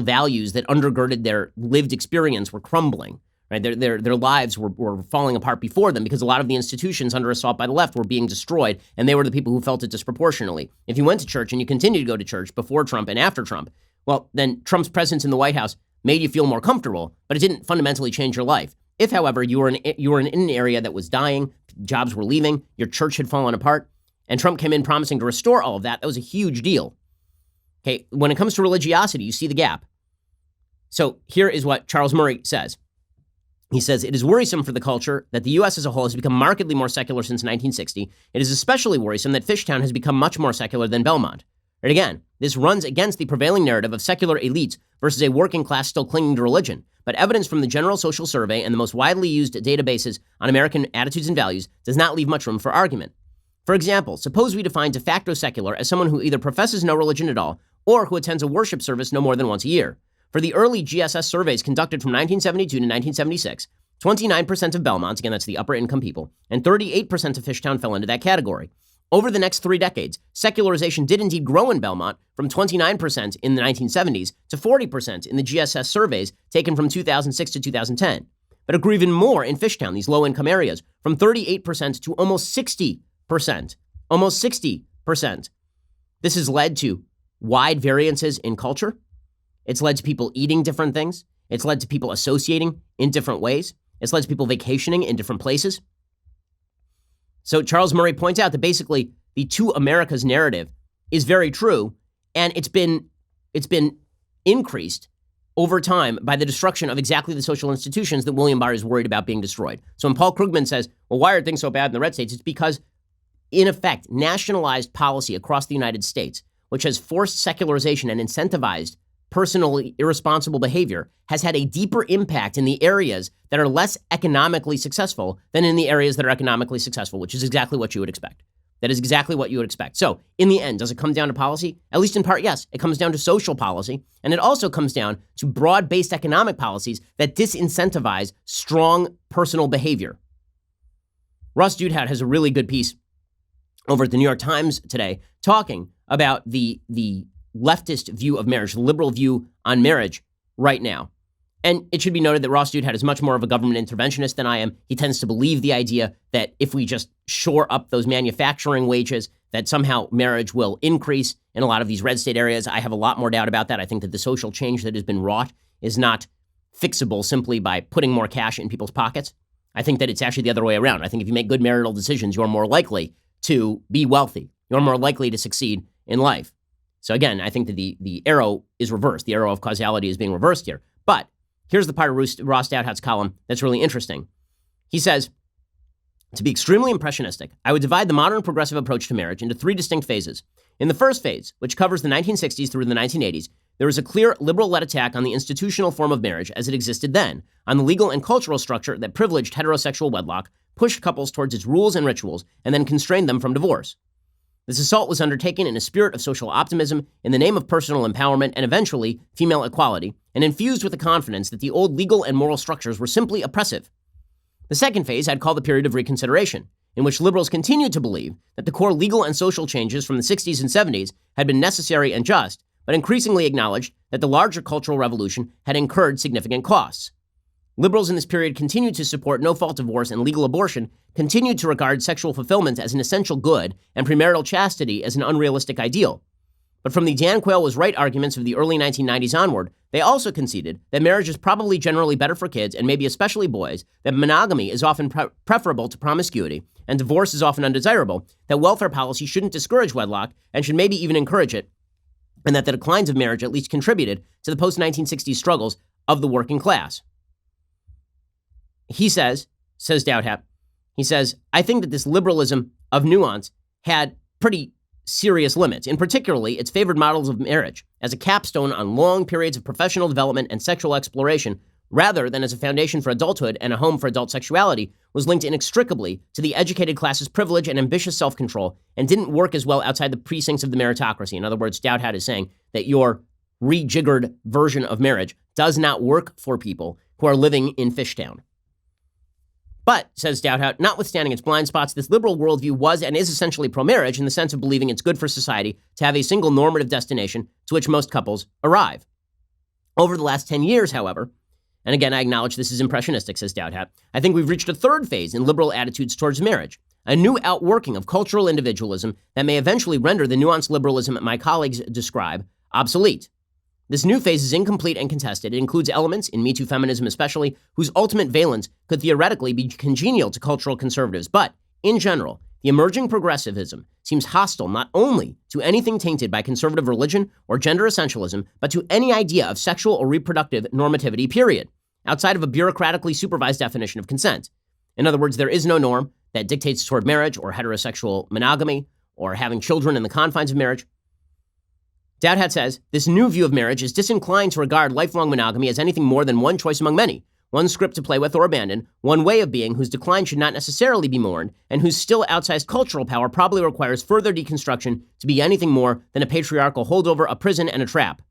values that undergirded their lived experience were crumbling, right? Their lives were falling apart before them because a lot of the institutions under assault by the left were being destroyed, and they were the people who felt it disproportionately. If you went to church and you continued to go to church before Trump and after Trump, well, then Trump's presence in the White House made you feel more comfortable, but it didn't fundamentally change your life. If, however, you were in an area that was dying, jobs were leaving, your church had fallen apart, and Trump came in promising to restore all of that, that was a huge deal. Okay, when it comes to religiosity, you see the gap. So here is what Charles Murray says. He says, it is worrisome for the culture that the U.S. as a whole has become markedly more secular since 1960. It is especially worrisome that Fishtown has become much more secular than Belmont. And again, this runs against the prevailing narrative of secular elites versus a working class still clinging to religion. But evidence from the General Social Survey and the most widely used databases on American attitudes and values does not leave much room for argument. For example, suppose we define de facto secular as someone who either professes no religion at all or who attends a worship service no more than once a year. For the early GSS surveys conducted from 1972 to 1976, 29% of Belmonts, again that's the upper income people, and 38% of Fishtown fell into that category. Over the next 3 decades, secularization did indeed grow in Belmont from 29% in the 1970s to 40% in the GSS surveys taken from 2006 to 2010. But it grew even more in Fishtown, these low-income areas, from 38% to almost 60%. Almost 60%. This has led to wide variances in culture. It's led to people eating different things. It's led to people associating in different ways. It's led to people vacationing in different places. So Charles Murray points out that basically the two Americas narrative is very true, and it's been increased over time by the destruction of exactly the social institutions that William Barr is worried about being destroyed. So when Paul Krugman says, well, why are things so bad in the red states? It's because, in effect, nationalized policy across the United States, which has forced secularization and incentivized personally irresponsible behavior, has had a deeper impact in the areas that are less economically successful than in the areas that are economically successful, which is exactly what you would expect. That is exactly what you would expect. So in the end, does it come down to policy? At least in part, yes. It comes down to social policy. And it also comes down to broad-based economic policies that disincentivize strong personal behavior. Ross Douthat has a really good piece over at the New York Times today talking about the leftist view of marriage, the liberal view on marriage right now. And it should be noted that Ross Douthat is much more of a government interventionist than I am. He tends to believe the idea that if we just shore up those manufacturing wages, that somehow marriage will increase in a lot of these red state areas. I have a lot more doubt about that. I think that the social change that has been wrought is not fixable simply by putting more cash in people's pockets. I think that it's actually the other way around. I think if you make good marital decisions, you're more likely to be wealthy. You're more likely to succeed in life. So again, I think that the arrow is reversed. The arrow of causality is being reversed here. But here's the part of Ross Douthat's column that's really interesting. He says, to be extremely impressionistic, I would divide the modern progressive approach to marriage into 3 distinct phases. In the first phase, which covers the 1960s through the 1980s, there is a clear liberal-led attack on the institutional form of marriage as it existed then, on the legal and cultural structure that privileged heterosexual wedlock, pushed couples towards its rules and rituals, and then constrained them from divorce. This assault was undertaken in a spirit of social optimism, in the name of personal empowerment, and eventually female equality, and infused with the confidence that the old legal and moral structures were simply oppressive. The second phase I'd call the period of reconsideration, in which liberals continued to believe that the core legal and social changes from the 60s and 70s had been necessary and just, but increasingly acknowledged that the larger cultural revolution had incurred significant costs. Liberals in this period continued to support no-fault divorce and legal abortion, continued to regard sexual fulfillment as an essential good and premarital chastity as an unrealistic ideal. But from the Dan Quayle was right arguments of the early 1990s onward, they also conceded that marriage is probably generally better for kids, and maybe especially boys, that monogamy is often preferable to promiscuity, and divorce is often undesirable, that welfare policy shouldn't discourage wedlock and should maybe even encourage it, and that the declines of marriage at least contributed to the post-1960s struggles of the working class. He says Dowdhat, he says, I think that this liberalism of nuance had pretty serious limits, in particularly its favored models of marriage as a capstone on long periods of professional development and sexual exploration, rather than as a foundation for adulthood and a home for adult sexuality, was linked inextricably to the educated class's privilege and ambitious self-control, and didn't work as well outside the precincts of the meritocracy. In other words, Dowdhat is saying that your rejiggered version of marriage does not work for people who are living in Fishtown. But, says Dowdhat, notwithstanding its blind spots, this liberal worldview was and is essentially pro-marriage in the sense of believing it's good for society to have a single normative destination to which most couples arrive. Over the last 10 years, however, and again, I acknowledge this is impressionistic, says Dowdhat, I think we've reached a third phase in liberal attitudes towards marriage, a new outworking of cultural individualism that may eventually render the nuanced liberalism my colleagues describe obsolete. This new phase is incomplete and contested. It includes elements, in Me Too feminism especially, whose ultimate valence could theoretically be congenial to cultural conservatives. But, in general, the emerging progressivism seems hostile not only to anything tainted by conservative religion or gender essentialism, but to any idea of sexual or reproductive normativity, period, outside of a bureaucratically supervised definition of consent. In other words, there is no norm that dictates toward marriage or heterosexual monogamy or having children in the confines of marriage. Dowdhat says, this new view of marriage is disinclined to regard lifelong monogamy as anything more than one choice among many, one script to play with or abandon, one way of being whose decline should not necessarily be mourned, and whose still outsized cultural power probably requires further deconstruction to be anything more than a patriarchal holdover, a prison, and a trap.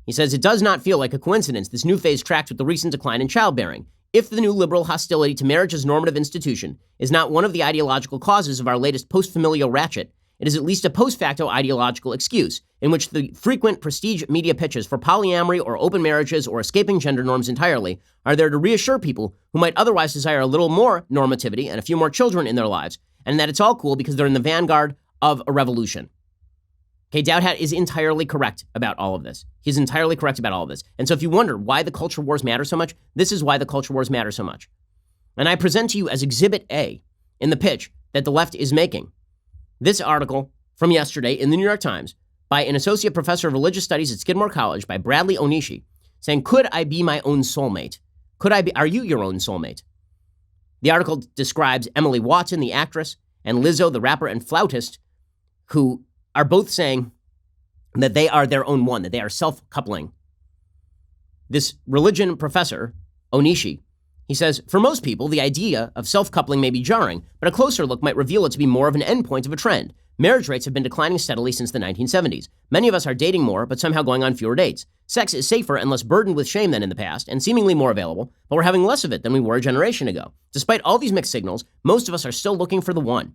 He says, it does not feel like a coincidence this new phase tracks with the recent decline in childbearing. If the new liberal hostility to marriage as normative institution is not one of the ideological causes of our latest post-familial ratchet, it is at least a post-facto ideological excuse in which the frequent prestige media pitches for polyamory or open marriages or escaping gender norms entirely are there to reassure people who might otherwise desire a little more normativity and a few more children in their lives, and that it's all cool because they're in the vanguard of a revolution. Okay, Dowdhat is entirely correct about all of this. He's entirely correct about all of this. And so if you wonder why the culture wars matter so much, this is why the culture wars matter so much. And I present to you as Exhibit A in the pitch that the left is making this article from yesterday in the New York Times by an associate professor of religious studies at Skidmore College by Bradley Onishi, saying, could I be my own soulmate? Are you your own soulmate? The article describes Emily Watson, the actress, and Lizzo, the rapper and flautist, who are both saying that they are their own one, that they are self-coupling. This religion professor, Onishi, he says, for most people, the idea of self-coupling may be jarring, but a closer look might reveal it to be more of an endpoint of a trend. Marriage rates have been declining steadily since the 1970s. Many of us are dating more, but somehow going on fewer dates. Sex is safer and less burdened with shame than in the past, and seemingly more available, but we're having less of it than we were a generation ago. Despite all these mixed signals, most of us are still looking for the one.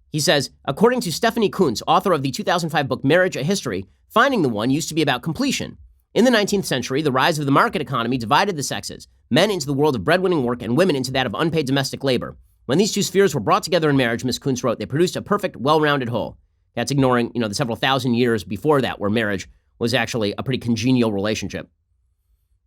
He says, according to Stephanie Kuntz, author of the 2005 book Marriage, A History, finding the one used to be about completion. In the 19th century, the rise of the market economy divided the sexes, men into the world of breadwinning work and women into that of unpaid domestic labor. When these two spheres were brought together in marriage, Ms. Kuntz wrote, they produced a perfect, well-rounded whole. That's ignoring, the several thousand years before that where marriage was actually a pretty congenial relationship.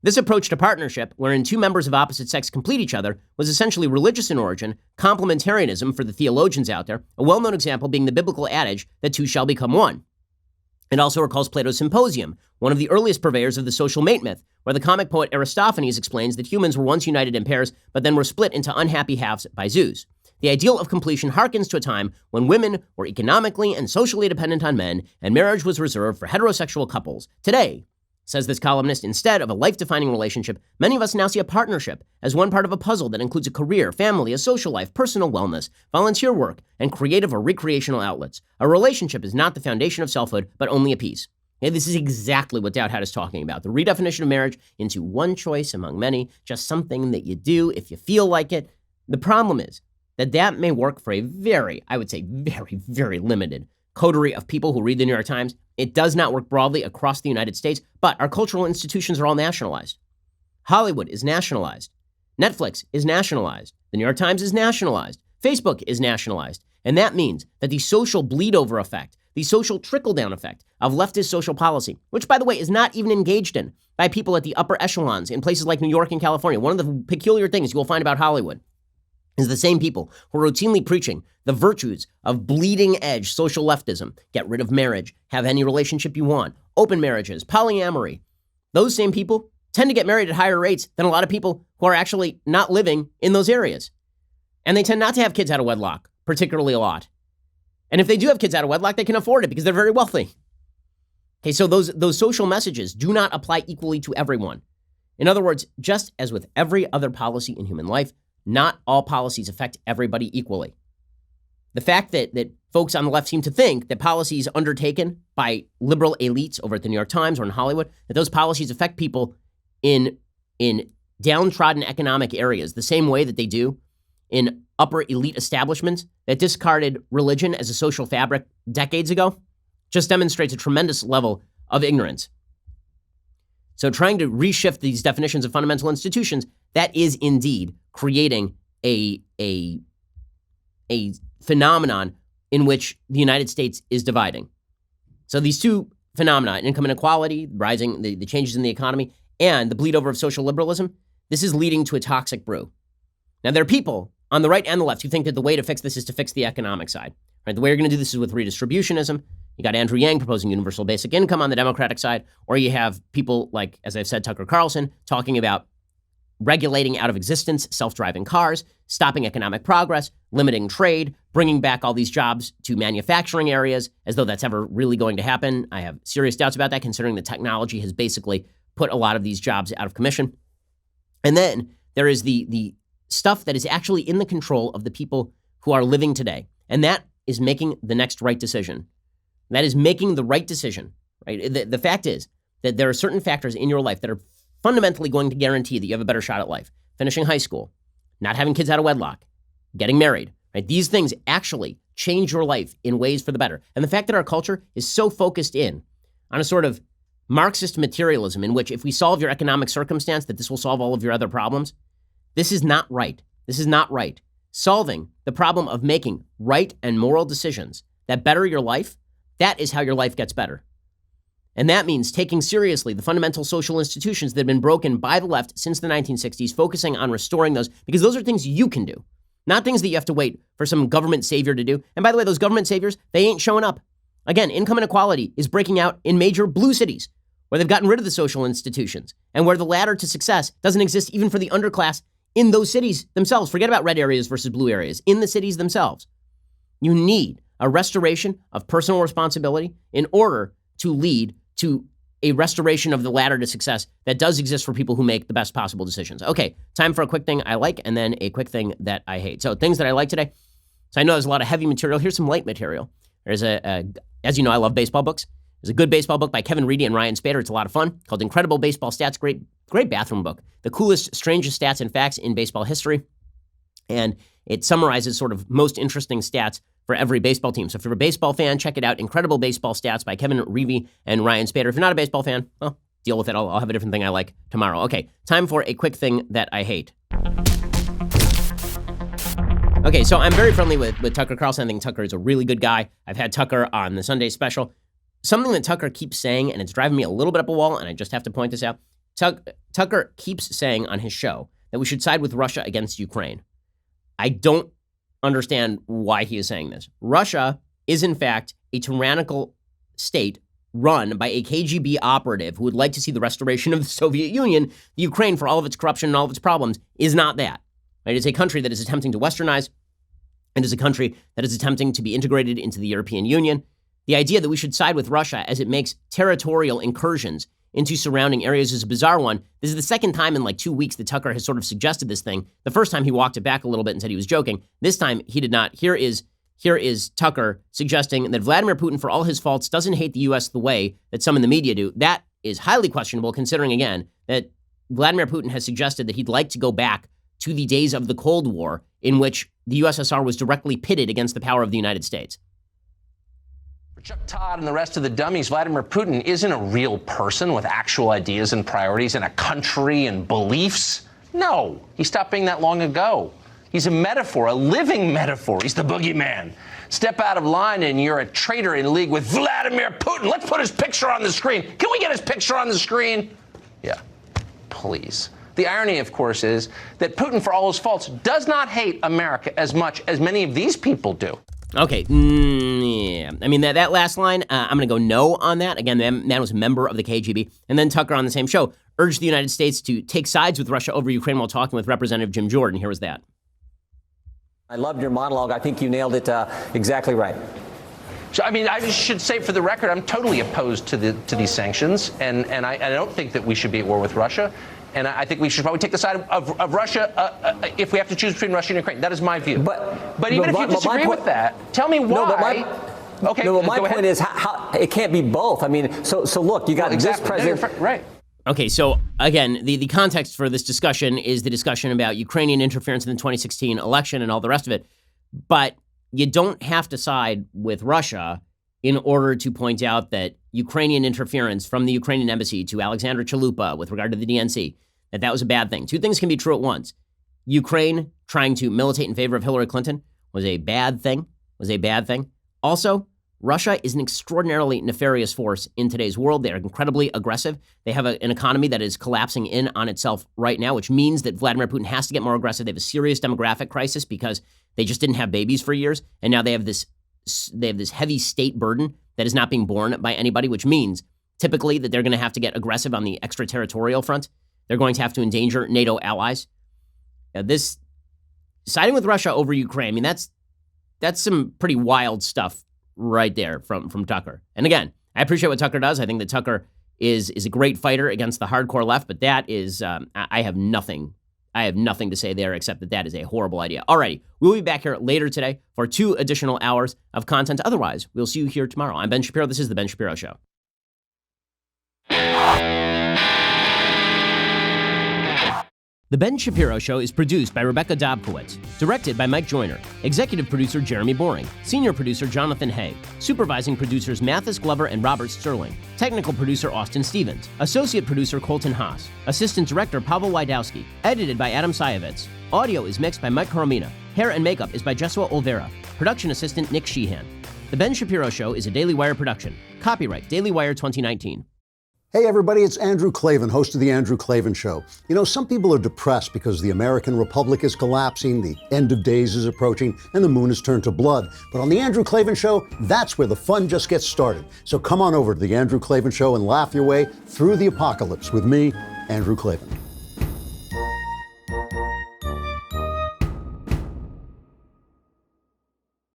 This approach to partnership, wherein two members of opposite sex complete each other, was essentially religious in origin, complementarianism for the theologians out there, a well-known example being the biblical adage that two shall become one. It also recalls Plato's Symposium, one of the earliest purveyors of the social mate myth, where the comic poet Aristophanes explains that humans were once united in pairs, but then were split into unhappy halves by Zeus. The ideal of completion harkens to a time when women were economically and socially dependent on men, and marriage was reserved for heterosexual couples. Today, Says this columnist, instead of a life-defining relationship, many of us now see a partnership as one part of a puzzle that includes a career, family, a social life, personal wellness, volunteer work, and creative or recreational outlets. A relationship is not the foundation of selfhood, but only a piece. Okay, this is exactly what Dowd is talking about. The redefinition of marriage into one choice among many, just something that you do if you feel like it. The problem is that may work for a very, I would say very, very limited coterie of people who read the New York Times. It does not work broadly across the United States, but our cultural institutions are all nationalized. Hollywood is nationalized. Netflix is nationalized. The New York Times is nationalized. Facebook is nationalized. And that means that the social bleed-over effect, the social trickle-down effect of leftist social policy, which, by the way, is not even engaged in by people at the upper echelons in places like New York and California. One of the peculiar things you will find about Hollywood is the same people who are routinely preaching the virtues of bleeding-edge social leftism. Get rid of marriage, have any relationship you want, open marriages, polyamory. Those same people tend to get married at higher rates than a lot of people who are actually not living in those areas. And they tend not to have kids out of wedlock, particularly a lot. And if they do have kids out of wedlock, they can afford it because they're very wealthy. Okay, so those social messages do not apply equally to everyone. In other words, just as with every other policy in human life, not all policies affect everybody equally. The fact that folks on the left seem to think that policies undertaken by liberal elites over at the New York Times or in Hollywood, that those policies affect people in downtrodden economic areas the same way that they do in upper elite establishments that discarded religion as a social fabric decades ago, just demonstrates a tremendous level of ignorance. So trying to reshift these definitions of fundamental institutions, that is indeed creating a phenomenon in which the United States is dividing. So these two phenomena, income inequality, rising, the changes in the economy, and the bleed over of social liberalism, this is leading to a toxic brew. Now, there are people on the right and the left who think that the way to fix this is to fix the economic side. Right? The way you're going to do this is with redistributionism. You got Andrew Yang proposing universal basic income on the Democratic side, or you have people like, as I've said, Tucker Carlson, talking about regulating out of existence self-driving cars, stopping economic progress, limiting trade, bringing back all these jobs to manufacturing areas, as though that's ever really going to happen. I have serious doubts about that, considering the technology has basically put a lot of these jobs out of commission. And then there is the stuff that is actually in the control of the people who are living today, and that is making the next right decision. That is making the right decision, right? The fact is that there are certain factors in your life that are fundamentally going to guarantee that you have a better shot at life. Finishing high school, not having kids out of wedlock, getting married, right? These things actually change your life in ways for the better. And the fact that our culture is so focused in on a sort of Marxist materialism in which if we solve your economic circumstance, that this will solve all of your other problems, this is not right. This is not right. Solving the problem of making right and moral decisions that better your life, that is how your life gets better. And that means taking seriously the fundamental social institutions that have been broken by the left since the 1960s, focusing on restoring those, because those are things you can do, not things that you have to wait for some government savior to do. And by the way, those government saviors, they ain't showing up. Again, income inequality is breaking out in major blue cities where they've gotten rid of the social institutions and where the ladder to success doesn't exist even for the underclass in those cities themselves. Forget about red areas versus blue areas. In the cities themselves, you need a restoration of personal responsibility in order to lead to a restoration of the ladder to success that does exist for people who make the best possible decisions. Okay, time for a quick thing I like and then a quick thing that I hate. So things that I like today. So I know there's a lot of heavy material. Here's some light material. There's as you know, I love baseball books. There's a good baseball book by Kevin Reedy and Ryan Spader. It's a lot of fun, called Incredible Baseball Stats. Great bathroom book. The coolest, strangest stats and facts in baseball history. And it summarizes sort of most interesting stats for every baseball team. So if you're a baseball fan, check it out. Incredible Baseball Stats by Kevin Reedy and Ryan Spader. If you're not a baseball fan, well, deal with it. I'll have a different thing I like tomorrow. Okay, time for a quick thing that I hate. Okay, so I'm very friendly with Tucker Carlson. I think Tucker is a really good guy. I've had Tucker on the Sunday special. Something that Tucker keeps saying, and it's driving me a little bit up a wall, and I just have to point this out. Tucker keeps saying on his show that we should side with Russia against Ukraine. I don't understand why he is saying this. Russia is, in fact, a tyrannical state run by a KGB operative who would like to see the restoration of the Soviet Union. The Ukraine, for all of its corruption and all of its problems, is not that. It is a country that is attempting to westernize. It is a country that is attempting to be integrated into the European Union. The idea that we should side with Russia as it makes territorial incursions into surrounding areas is a bizarre one. This is the second time in like 2 weeks that Tucker has sort of suggested this thing. The first time he walked it back a little bit and said he was joking. This time he did not. Here is Tucker suggesting that Vladimir Putin, for all his faults, doesn't hate the U.S. the way that some in the media do. That is highly questionable, considering, again, that Vladimir Putin has suggested that he'd like to go back to the days of the Cold War in which the USSR was directly pitted against the power of the United States. For Chuck Todd and the rest of the dummies, Vladimir Putin isn't a real person with actual ideas and priorities and a country and beliefs. No, he stopped being that long ago. He's a metaphor, a living metaphor. He's the boogeyman. Step out of line and you're a traitor in league with Vladimir Putin. Let's put his picture on the screen. Can we get his picture on the screen? Yeah, please. The irony, of course, is that Putin, for all his faults, does not hate America as much as many of these people do. Okay, yeah. I mean, that last line, I'm going to go no on that. Again, the man was a member of the KGB. And then Tucker on the same show urged the United States to take sides with Russia over Ukraine while talking with Representative Jim Jordan. Here was that. I loved your monologue. I think you nailed it exactly right. So, I mean, I just should say for the record, I'm totally opposed to these sanctions, and I don't think that we should be at war with Russia. And I think we should probably take the side of Russia if we have to choose between Russia and Ukraine. That is my view. But even if you disagree with that, tell me why. My point is how it can't be both. I mean, so look, you got this president. Right. Okay, so again, the context for this discussion is the discussion about Ukrainian interference in the 2016 election and all the rest of it. But you don't have to side with Russia in order to point out that Ukrainian interference from the Ukrainian embassy to Alexandra Chalupa with regard to the DNC, that was a bad thing. Two things can be true at once. Ukraine trying to militate in favor of Hillary Clinton was a bad thing, Also, Russia is an extraordinarily nefarious force in today's world. They are incredibly aggressive. They have an economy that is collapsing in on itself right now, which means that Vladimir Putin has to get more aggressive. They have a serious demographic crisis because they just didn't have babies for years, and now they have this heavy state burden that is not being borne by anybody, which means typically that they're going to have to get aggressive on the extraterritorial front. They're going to have to endanger NATO allies. This siding with Russia over Ukraine, I mean, that's some pretty wild stuff right there from Tucker. And again, I appreciate what Tucker does. I think that Tucker is a great fighter against the hardcore left, but that is, I have nothing to say there except that is a horrible idea. Alrighty, we'll be back here later today for 2 additional hours of content. Otherwise, we'll see you here tomorrow. I'm Ben Shapiro. This is The Ben Shapiro Show. The Ben Shapiro Show is produced by Rebecca Dobkowitz, directed by Mike Joyner, executive producer Jeremy Boring, senior producer Jonathan Hay, supervising producers Mathis Glover and Robert Sterling, technical producer Austin Stevens, associate producer Colton Haas, assistant director Pavel Wydowski, edited by Adam Sayevitz. Audio is mixed by Mike Coromina. Hair and makeup is by Jesua Olvera. Production assistant Nick Sheehan. The Ben Shapiro Show is a Daily Wire production. Copyright Daily Wire 2019. Hey everybody, it's Andrew Klavan, host of The Andrew Klavan Show. You know, some people are depressed because the American Republic is collapsing, the end of days is approaching, and the moon has turned to blood. But on The Andrew Klavan Show, that's where the fun just gets started. So come on over to The Andrew Klavan Show and laugh your way through the apocalypse with me, Andrew Klavan.